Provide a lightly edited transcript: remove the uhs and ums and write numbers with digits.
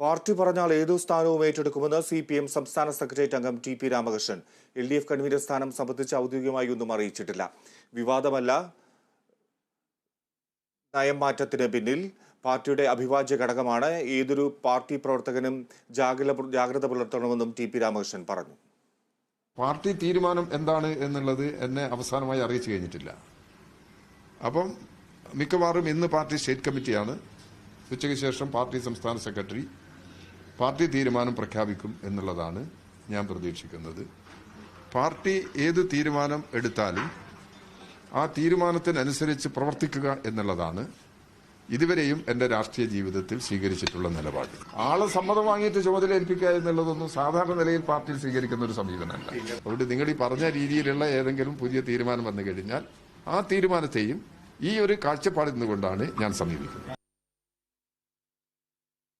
Party പറഞ്ഞാൽ ഏതു സ്ഥാനവും ഏറ്റെടുക്കുമെന്ന് CPM സംസ്ഥാന സെക്രട്ടേറിയറ്റ് അംഗം TP രാമകൃഷ്ണൻ. LDF കൺവീനർ സ്ഥാനം സംബന്ധിച്ച് ഔദ്യോഗികമായി ഒന്നും അറിയിച്ചിട്ടില്ല. വിവാദമല്ല നയം മാറ്റത്തിന് പിന്നിൽ പാർട്ടിയുടെ അഭിവാജ്യ ഘടകമാണ്. ഏതൊരു പാർട്ടി പ്രവർത്തകനും ജാഗ്രത പുലർത്തണമെന്നും TP രാമകൃഷ്ണൻ പറഞ്ഞു. പാർട്ടി തീരുമാനം എന്താണ് എന്നുള്ളത് എന്നെ അവസാനമായി അറിയിച്ചു കഴിഞ്ഞിട്ടില്ല. അപ്പം മിക്കവാറും ഇന്ന് പാർട്ടി സ്റ്റേറ്റ് കമ്മിറ്റിയാണ്. ഉച്ചയ്ക്ക് ശേഷം പാർട്ടി സംസ്ഥാന സെക്രട്ടറി പാർട്ടി തീരുമാനം പ്രഖ്യാപിക്കും എന്നുള്ളതാണ് ഞാൻ പ്രതീക്ഷിക്കുന്നത്. പാർട്ടി ഏത് തീരുമാനം എടുത്താലും ആ തീരുമാനത്തിനനുസരിച്ച് പ്രവർത്തിക്കുക എന്നുള്ളതാണ് ഇതുവരെയും എൻ്റെ രാഷ്ട്രീയ ജീവിതത്തിൽ സ്വീകരിച്ചിട്ടുള്ള നിലപാട്. ആളെ സമ്മതം വാങ്ങിയിട്ട് ചുമതല ഏൽപ്പിക്കുക എന്നുള്ളതൊന്നും സാധാരണ നിലയിൽ പാർട്ടിയിൽ സ്വീകരിക്കുന്ന ഒരു സമീപനമല്ല. അതുകൊണ്ട് നിങ്ങൾ ഈ പറഞ്ഞ രീതിയിലുള്ള ഏതെങ്കിലും പുതിയ തീരുമാനം വന്നു കഴിഞ്ഞാൽ ആ തീരുമാനത്തെയും ഈ ഒരു കാഴ്ചപ്പാടിൽ നിന്നുകൊണ്ടാണ് ഞാൻ സമീപിക്കുന്നത്.